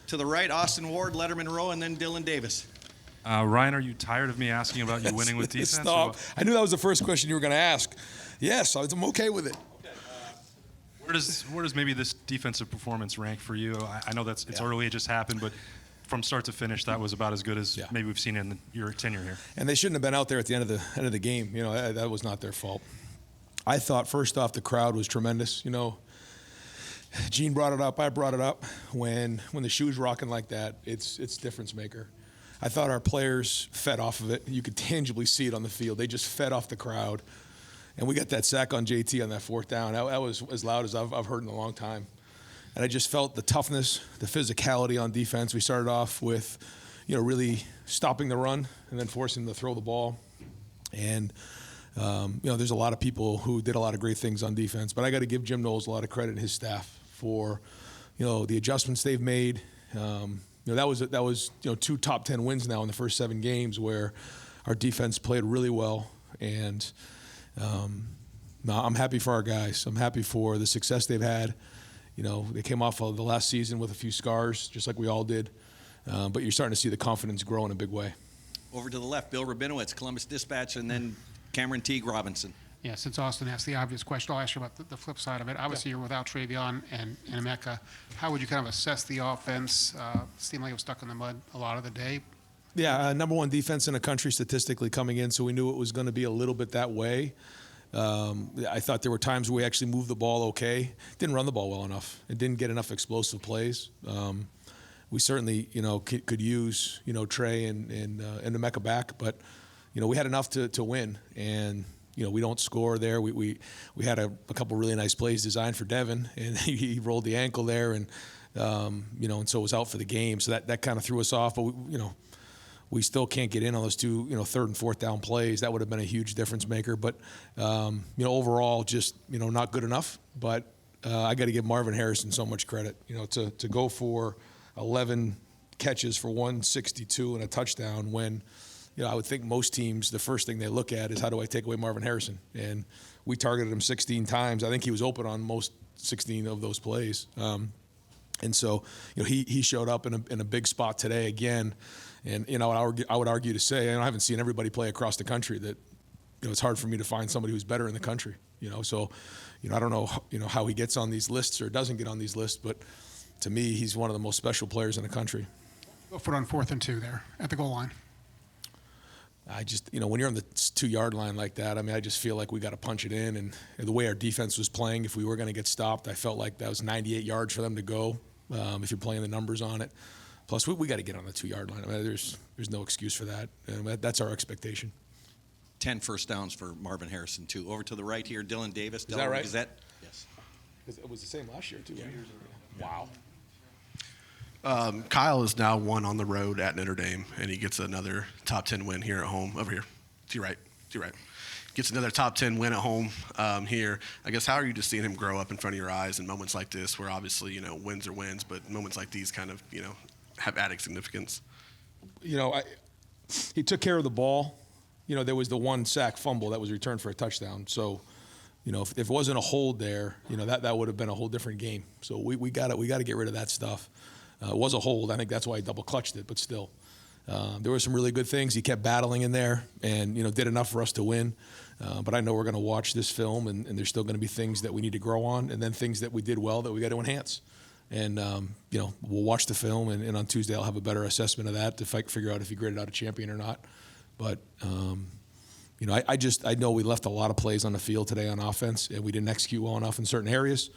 to the right, Austin Ward, Letterman Rowe, and then Dylan Davis. Ryan, are you tired of me asking about you winning with defense? Stop. I knew that was the first question you were going to ask. Yes, I'm okay with it. Where does maybe this defensive performance rank for you? I know it's early, it just happened, but from start to finish, that was about as good as maybe we've seen in your tenure here. And they shouldn't have been out there at the end of the game. You know, that was not their fault. I thought first off the crowd was tremendous. You know, Gene brought it up. I brought it up. When the shoe's rocking like that, it's difference maker. I thought our players fed off of it. You could tangibly see it on the field. They just fed off the crowd. And we got that sack on JT on that fourth down. That was as loud as I've heard in a long time. And I just felt the toughness, the physicality on defense. We started off with, you know, really stopping the run and then forcing them to throw the ball. And, you know, there's a lot of people who did a lot of great things on defense. But I got to give Jim Knowles a lot of credit and his staff for, you know, the adjustments they've made. You know, that was 2 top 10 wins now in the first 7 games where our defense played really well. And no, I'm happy for our guys. I'm happy for the success they've had. You know, they came off of the last season with a few scars, just like we all did. But you're starting to see the confidence grow in a big way. Over to the left, Bill Rabinowitz, Columbus Dispatch, and then Cameron Teague Robinson. Yeah, since Austin asked the obvious question, I'll ask you about the flip side of it. Obviously, you're without Travion and Emeka. How would you kind of assess the offense? Seemed like it was stuck in the mud a lot of the day. Yeah, number 1 defense in the country statistically coming in, so we knew it was going to be a little bit that way. I thought there were times where we actually moved the ball okay. Didn't run the ball well enough. It didn't get enough explosive plays. We certainly, you know, could use, you know, Trey and Emeka back, but, you know, we had enough to win. And, you know, we don't score there. We had a couple really nice plays designed for Devin, and he rolled the ankle there, and, you know, and so was out for the game. So that kind of threw us off. But, you know, we still can't get in on those 2, you know, 3rd and 4th down plays. That would have been a huge difference maker. But, you know, overall, just, you know, not good enough. But I got to give Marvin Harrison so much credit. You know, to go for 11 catches for 162 and a touchdown when, you know, I would think most teams, the first thing they look at is how do I take away Marvin Harrison? And we targeted him 16 times. I think he was open on most 16 of those plays. And so, you know, he showed up in a big spot today again. And, you know, I would argue to say, and I haven't seen everybody play across the country, that, you know, it's hard for me to find somebody who's better in the country, you know. So, you know, I don't know, you know, how he gets on these lists or doesn't get on these lists, but to me, he's one of the most special players in the country. Go for it on 4th and 2 there at the goal line. I just, you know, when you're on the 2-yard line like that, I mean, I just feel like we got to punch it in. And the way our defense was playing, if we were going to get stopped, I felt like that was 98 yards for them to go if you're playing the numbers on it. Plus, we got to get on the 2-yard line. I mean, there's no excuse for that. And that's our expectation. 10 first downs for Marvin Harrison, too. Over to the right here, Dylan Davis. Is that right? Gazette. Yes. It was the same last year, too. Yeah. Wow. Kyle is now 1 on the road at Notre Dame, and he gets another top 10 win here at home. Over here. To your right. Gets another top 10 win at home here. I guess, how are you just seeing him grow up in front of your eyes in moments like this where obviously, you know, wins are wins, but moments like these kind of, you know, have added significance? You know, he took care of the ball. You know, there was the 1 sack fumble that was returned for a touchdown. So, you know, if it wasn't a hold there, you know, that would have been a whole different game. So we got to get rid of that stuff. It was a hold. I think that's why he double clutched it, but still. There were some really good things. He kept battling in there and, you know, did enough for us to win. But I know we're going to watch this film, and there's still going to be things that we need to grow on, and then things that we did well that we got to enhance. And, you know, we'll watch the film, and on Tuesday I'll have a better assessment of that to figure out if he graded out a champion or not. But, you know, I know we left a lot of plays on the field today on offense, and we didn't execute well enough in certain areas.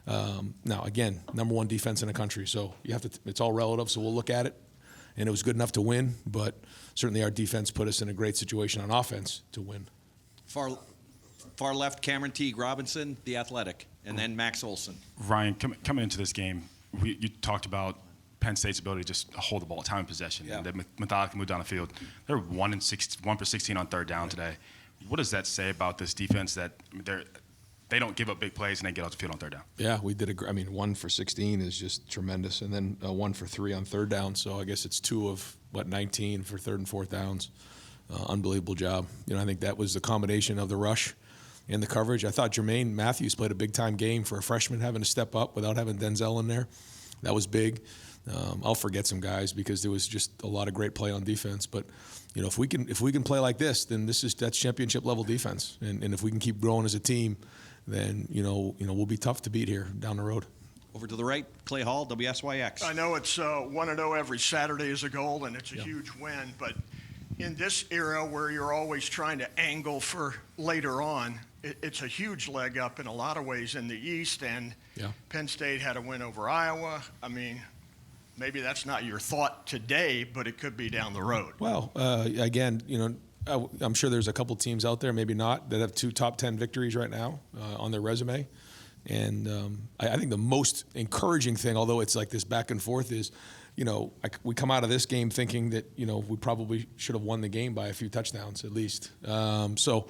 Now, again, number 1 defense in the country, so you have to. It's all relative, so we'll look at it. And it was good enough to win, but certainly our defense put us in a great situation on offense to win. Far left, Cameron Teague Robinson, The Athletic, and then Max Olson. Ryan, coming into this game, you talked about Penn State's ability to just hold the ball, time of possession, and they methodically move down the field. They're 1 for 16 on 3rd down today. What does that say about this defense that they don't give up big plays and they get off the field on 3rd down? Yeah, we did. 1 for 16 is just tremendous, and then 1 for 3 on 3rd down. So I guess it's 2 of 19 for 3rd and 4th downs. Unbelievable job. You know, I think that was the combination of the rush and the coverage. I thought Jermaine Matthews played a big time game for a freshman, having to step up without having Denzel in there. That was big. I'll forget some guys because there was just a lot of great play on defense. But if we can play like this, then that's championship level defense. And if we can keep growing as a team, then we'll be tough to beat here down the road. Over to the right, Clay Hall, WSYX. I know it's 1-0 every Saturday is a goal, and it's a huge win. But in this era where you're always trying to angle for later on, it's a huge leg up in a lot of ways in the East. And Penn State had a win over Iowa. I mean, maybe that's not your thought today, but it could be down the road. Well, again, I'm sure there's a couple teams out there, maybe not, that have 2 top 10 victories right now on their resume. And I think the most encouraging thing, although it's like this back and forth, is, we come out of this game thinking that, we probably should have won the game by a few touchdowns at least. So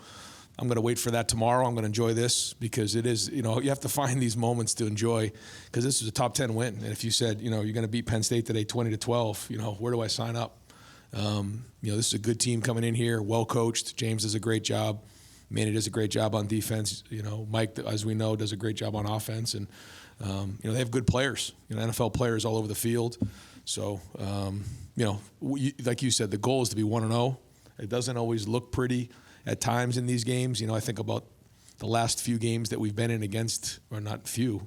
I'm going to wait for that tomorrow. I'm going to enjoy this because it is, you have to find these moments to enjoy because this is a top 10 win. And if you said, you're going to beat Penn State today 20-12, where do I sign up? This is a good team coming in here, well coached. James does a great job. Manny does a great job on defense. Mike, as we know, does a great job on offense. And, they have good players, NFL players all over the field. So, like you said, the goal is to be 1-0. It doesn't always look pretty at times in these games. I think about the last few games that we've been in against, or not few,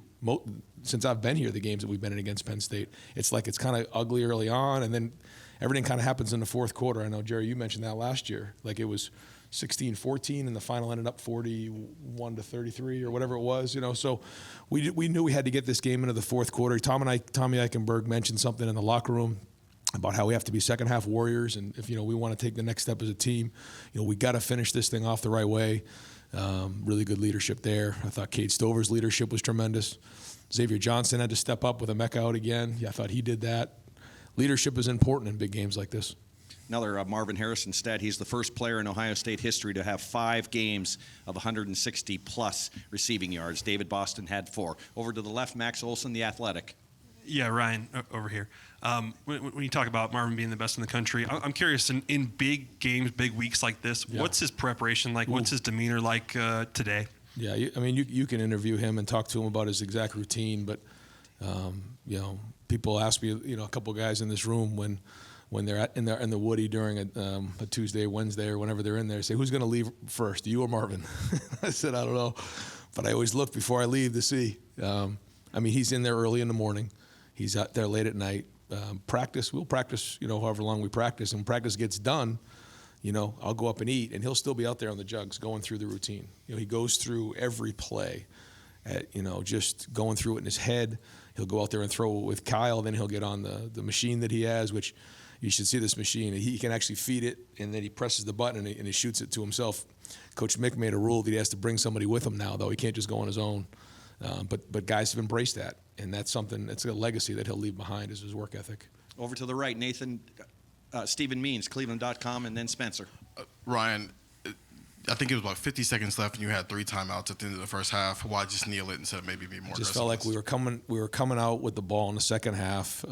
since I've been here, the games that we've been in against Penn State. It's like it's kind of ugly early on, and then everything kind of happens in the fourth quarter. I know, Jerry, you mentioned that last year. Like it was 16-14, and the final ended up 41-33 or whatever it was. So we knew we had to get this game into the fourth quarter. Tommy Eichenberg mentioned something in the locker room about how we have to be second half warriors, and if we want to take the next step as a team, we got to finish this thing off the right way. Really good leadership there. I thought Cade Stover's leadership was tremendous. Xavier Johnson had to step up with Emeka out again. I thought he did that. Leadership is important in big games like this. Another Marvin Harrison stat. He's the first player in Ohio State history to have 5 games of 160-plus receiving yards. David Boston had 4. Over to the left, Max Olson, the Athletic. Yeah, Ryan, over here. When you talk about Marvin being the best in the country, I'm curious, in big games, big weeks like this, what's his preparation like? What's his demeanor like today? Yeah, you can interview him and talk to him about his exact routine, but, people ask me, a couple guys in this room when they're in the Woody during a Tuesday, Wednesday, or whenever they're in there, say, who's going to leave first, you or Marvin? I said, I don't know. But I always look before I leave to see. He's in there early in the morning. He's out there late at night. We'll practice, however long we practice. And when practice gets done, I'll go up and eat, and he'll still be out there on the jugs going through the routine. He goes through every play, just going through it in his head. He'll go out there and throw it with Kyle. Then he'll get on the machine that he has, which you should see this machine. He can actually feed it, and then he presses the button and he shoots it to himself. Coach Mick made a rule that he has to bring somebody with him now, though. He can't just go on his own. But guys have embraced that, and that's a legacy that he'll leave behind is his work ethic. Over to the right, Stephen Means, Cleveland.com, and then Spencer. Ryan, I think it was about 50 seconds left, and you had 3 timeouts at the end of the first half. Why just kneel it instead of maybe be more aggressive? Just felt like we were coming out with the ball in the second half.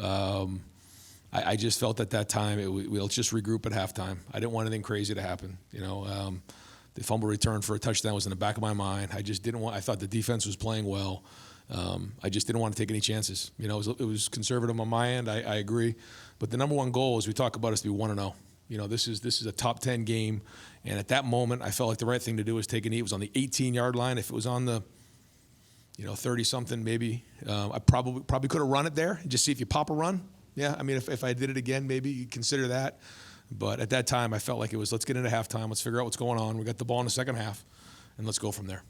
I just felt at that time we'll just regroup at halftime. I didn't want anything crazy to happen. The fumble return for a touchdown was in the back of my mind. I just didn't want. I thought the defense was playing well. I just didn't want to take any chances. It was conservative on my end. I agree, but the number one goal, as we talk about, is to be 1-0. This is a top 10 game, and at that moment, I felt like the right thing to do was take a knee. It was on the 18-yard line. If it was on the 30-something, maybe I probably could have run it there and just see if you pop a run. Yeah, if I did it again, maybe you'd consider that. But at that time, I felt like it was, let's get into halftime. Let's figure out what's going on. We got the ball in the second half, and let's go from there.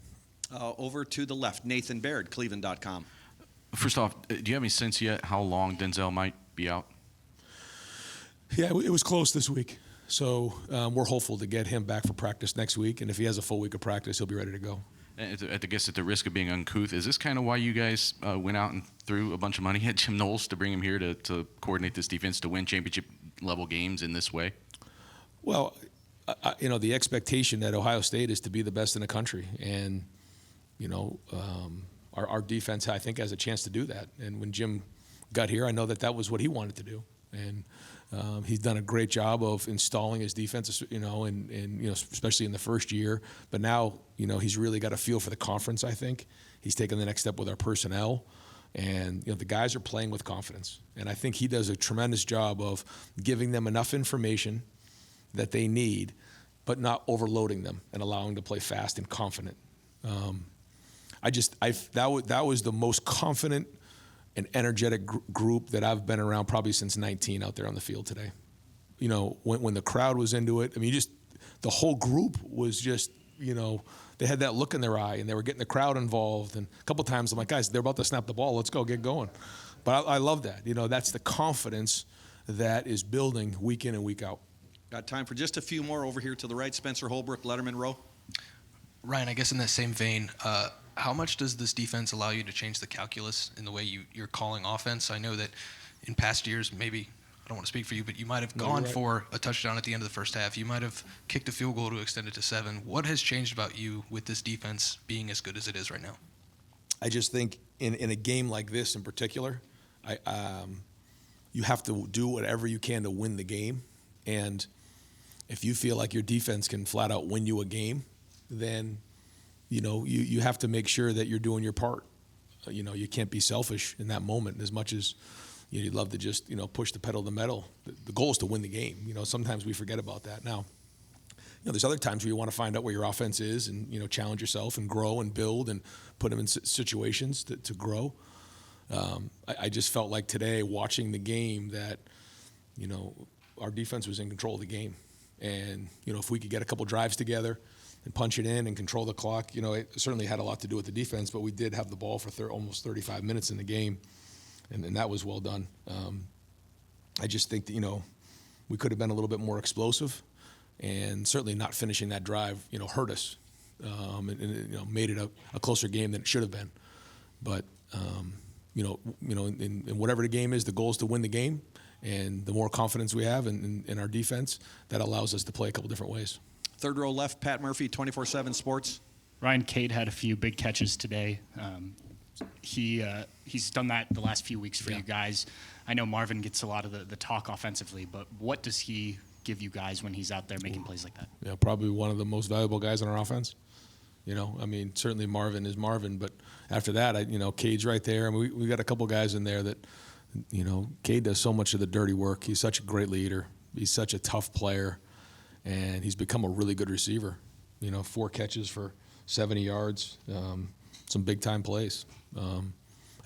Over to the left, Nathan Baird, Cleveland.com. First off, do you have any sense yet how long Denzel might be out? Yeah, it was close this week. So we're hopeful to get him back for practice next week. And if he has a full week of practice, he'll be ready to go. I guess at the risk of being uncouth, is this kind of why you guys went out and threw a bunch of money at Jim Knowles to bring him here to coordinate this defense to win championship-level games in this way? Well, the expectation at Ohio State is to be the best in the country. And, our defense, I think, has a chance to do that. And when Jim got here, I know that was what he wanted to do. And he's done a great job of installing his defense, and especially in the first year. But now, he's really got a feel for the conference, I think. He's taken the next step with our personnel. And the guys are playing with confidence. And I think he does a tremendous job of giving them enough information that they need, but not overloading them and allowing them to play fast and confident. That was the most confident and energetic group that I've been around probably since 19 out there on the field today. When the crowd was into it, the whole group was just, they had that look in their eye and they were getting the crowd involved. And a couple times I'm like, guys, they're about to snap the ball. Let's go, get going. But I love that. That's the confidence that is building week in and week out. Got time for just a few more over here to the right. Spencer Holbrook, Letterman Row. Ryan, I guess in that same vein, how much does this defense allow you to change the calculus in the way you're calling offense? I know that in past years, maybe, I don't want to speak for you, but you might have gone for a touchdown at the end of the first half. You might have kicked a field goal to extend it to 7. What has changed about you with this defense being as good as it is right now? I just think in a game like this in particular, you have to do whatever you can to win the game. And if you feel like your defense can flat out win you a game, then you have to make sure that you're doing your part. You can't be selfish in that moment as much as you'd love to just push the pedal to the metal. The goal is to win the game. Sometimes we forget about that. Now, there's other times where you want to find out where your offense is and challenge yourself and grow and build and put them in situations to grow. I just felt like today watching the game that our defense was in control of the game. And, if we could get a couple drives together and punch it in and control the clock, it certainly had a lot to do with the defense, but we did have the ball for almost 35 minutes in the game, and that was well done. I just think that, we could have been a little bit more explosive, and certainly not finishing that drive, hurt us, and made it a closer game than it should have been. But, in whatever the game is, the goal is to win the game. And the more confidence we have in our defense, that allows us to play a couple different ways. Third row left, Pat Murphy, 24/7 Sports. Ryan Cade had a few big catches today. He's done that the last few weeks for you guys. I know Marvin gets a lot of the talk offensively, but what does he give you guys when he's out there making plays like that? Yeah, probably one of the most valuable guys on our offense. Certainly Marvin is Marvin, but after that, Cade's right there. We got a couple guys in there that, Cade does so much of the dirty work. He's such a great leader. He's such a tough player, and he's become a really good receiver. 4 catches for 70 yards, some big-time plays. And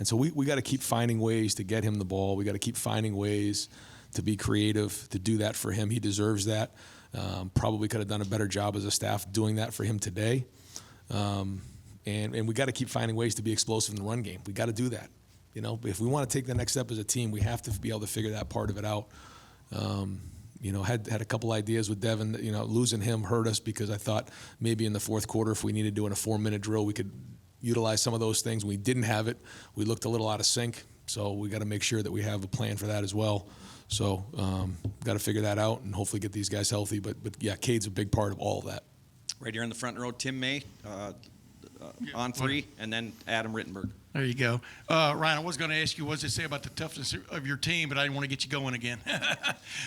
so we got to keep finding ways to get him the ball. We got to keep finding ways to be creative, to do that for him. He deserves that. Probably could have done a better job as a staff doing that for him today. And we got to keep finding ways to be explosive in the run game. We got to do that. If we want to take the next step as a team, we have to be able to figure that part of it out. Had a couple ideas with Devin. Losing him hurt us because I thought maybe in the fourth quarter, if we needed to do in a 4-minute drill, we could utilize some of those things. We didn't have it. We looked a little out of sync. So we got to make sure that we have a plan for that as well. So got to figure that out and hopefully get these guys healthy. But yeah, Cade's a big part of all of that. Right here in the front row, Tim May on 3, and then Adam Rittenberg. There you go. Ryan, I was going to ask you what does it say about the toughness of your team, but I didn't want to get you going again.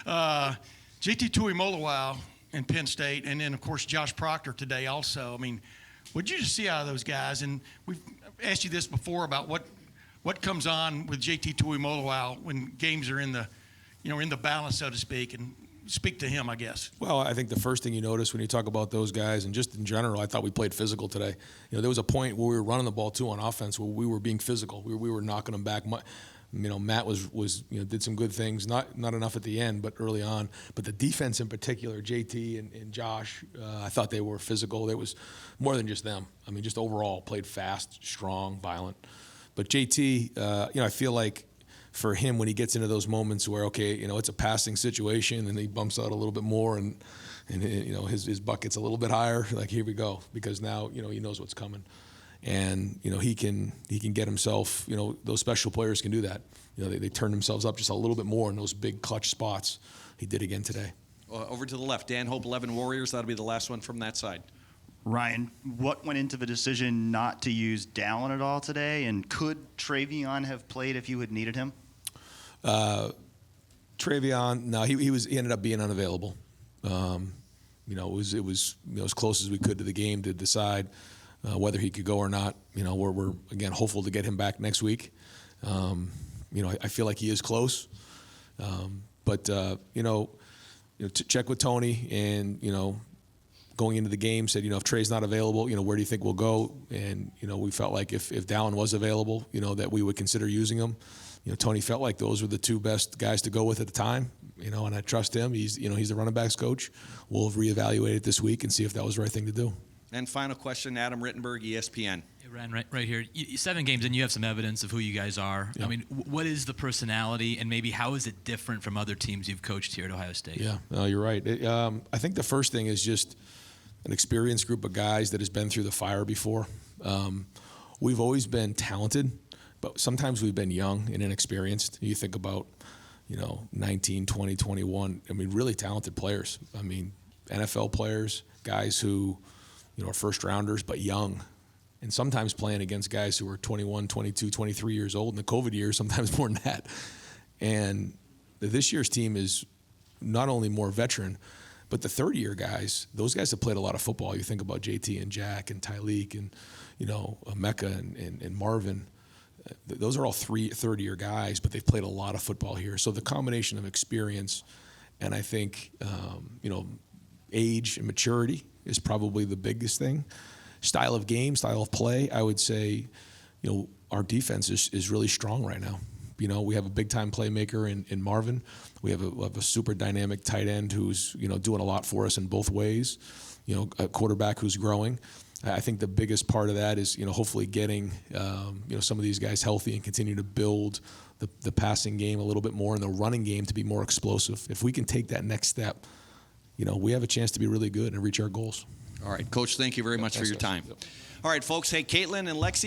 JT Tuimoloau in Penn State, and then, of course, Josh Proctor today also. What did you just see out of those guys? And we've asked you this before about what comes on with JT Tuimoloau when games are in the balance, so to speak, and speak to him, I guess. Well, I think the first thing you notice when you talk about those guys, and just in general, I thought we played physical today. There was a point where we were running the ball too on offense where we were being physical. We were knocking them back. Matt was did some good things, not enough at the end, but early on. But the defense in particular, JT and Josh, I thought they were physical. There was more than just them. Just overall played fast, strong, violent. But JT, I feel like for him when he gets into those moments where, it's a passing situation and he bumps out a little bit more and his bucket's a little bit higher, like here we go, because now, he knows what's coming. And, he can get himself, those special players can do that. They turn themselves up just a little bit more in those big clutch spots. He did again today. Over to the left, Dan Hope, 11 Warriors. That'll be the last one from that side. Ryan, what went into the decision not to use Dallin at all today? And could Travion have played if you had needed him? Travion, no, he ended up being unavailable. It was as close as we could to the game to decide whether he could go or not. We're again hopeful to get him back next week. I feel like he is close. But to check with Tony and, going into the game said, if Trey's not available, where do you think we'll go? And, we felt like if Dallin was available, that we would consider using him. Tony felt like those were the two best guys to go with at the time, and I trust him. He's the running backs coach. We'll reevaluate it this week and see if that was the right thing to do. And final question, Adam Rittenberg, ESPN. Hey, Ryan, right here. 7 games and you have some evidence of who you guys are. Yeah. I mean, what is the personality and maybe how is it different from other teams you've coached here at Ohio State? Yeah, no, you're right. I think the first thing is just an experienced group of guys that has been through the fire before. We've always been talented, but sometimes we've been young and inexperienced. You think about, 19, 20, 21. I mean, really talented players. I mean, NFL players, guys who, are first rounders, but young. And sometimes playing against guys who are 21, 22, 23 years old in the COVID years, sometimes more than that. And this year's team is not only more veteran, but the third-year guys, those guys have played a lot of football. You think about JT and Jack and Tyleek and, Mecca and Marvin. Those are all third-year guys, but they've played a lot of football here. So the combination of experience and I think, age and maturity is probably the biggest thing. Style of game, style of play, I would say, our defense is really strong right now. We have a big-time playmaker in Marvin. We have a super dynamic tight end who's, doing a lot for us in both ways. A quarterback who's growing. I think the biggest part of that is, hopefully getting, some of these guys healthy and continue to build the passing game a little bit more and the running game to be more explosive. If we can take that next step, we have a chance to be really good and reach our goals. All right, Coach, thank you very much for your time. All right, folks. Hey, Caitlin and Lexi.